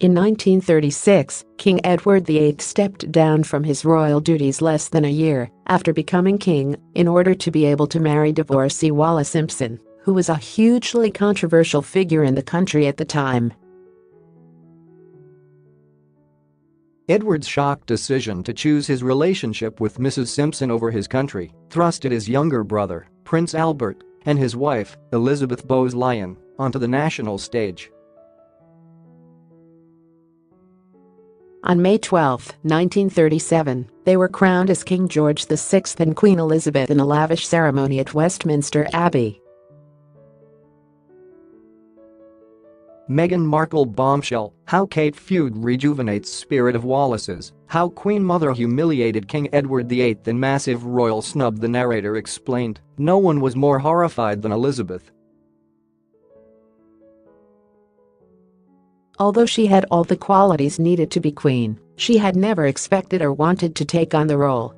In 1936, King Edward VIII stepped down from his royal duties less than a year after becoming king in order to be able to marry divorcee Wallis Simpson, who was a hugely controversial figure in the country at the time. Edward's shocked decision to choose his relationship with Mrs Simpson over his country thrusted his younger brother, Prince Albert, and his wife, Elizabeth Bowes-Lyon, onto the national stage. On May 12, 1937, they were crowned as King George VI and Queen Elizabeth in a lavish ceremony at Westminster Abbey. Meghan Markle bombshell, how Kate feud rejuvenates spirit of Wallis's, how Queen Mother humiliated King Edward VIII in massive royal snub. The narrator explained, no one was more horrified than Elizabeth. Although she had all the qualities needed to be queen, she had never expected or wanted to take on the role.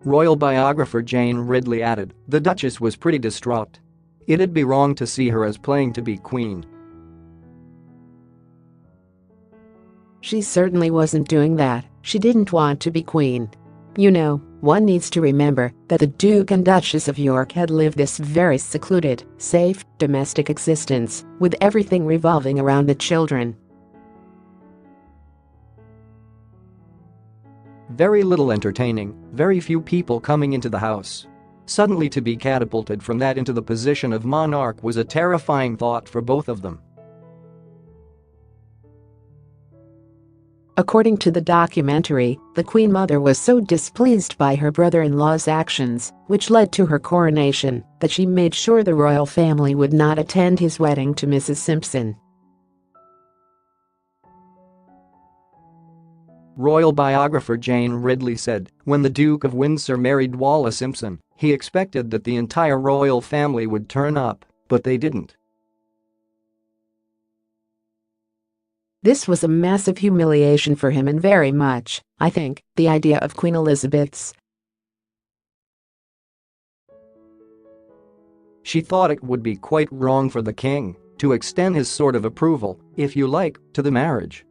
Royal biographer Jane Ridley added, the Duchess was pretty distraught. It'd be wrong to see her as playing to be queen. She certainly wasn't doing that, she didn't want to be queen. You know, one needs to remember that the Duke and Duchess of York had lived this very secluded, safe, domestic existence, with everything revolving around the children. Very little entertaining, very few people coming into the house. Suddenly to be catapulted from that into the position of monarch was a terrifying thought for both of them. According to the documentary, the Queen Mother was so displeased by her brother-in-law's actions, which led to her coronation, that she made sure the royal family would not attend his wedding to Mrs Simpson. Royal biographer Jane Ridley said, when the Duke of Windsor married Wallis Simpson, he expected that the entire royal family would turn up, but they didn't. This was a massive humiliation for him and very much, I think, the idea of Queen Elizabeth's. She thought it would be quite wrong for the king to extend his sort of approval, if you like, to the marriage.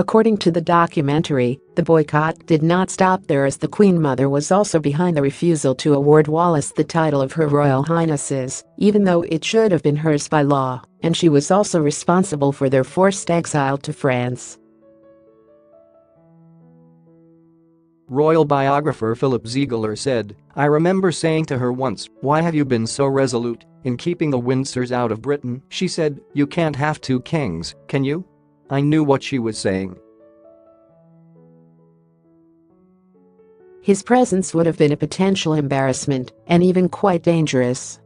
According to the documentary, the boycott did not stop there, as the Queen Mother was also behind the refusal to award Wallis the title of Her Royal Highnesses, even though it should have been hers by law, and she was also responsible for their forced exile to France. Royal biographer Philip Ziegler said, I remember saying to her once, why have you been so resolute in keeping the Windsors out of Britain? She said, you can't have two kings, can you? I knew what she was saying. His presence would have been a potential embarrassment and even quite dangerous.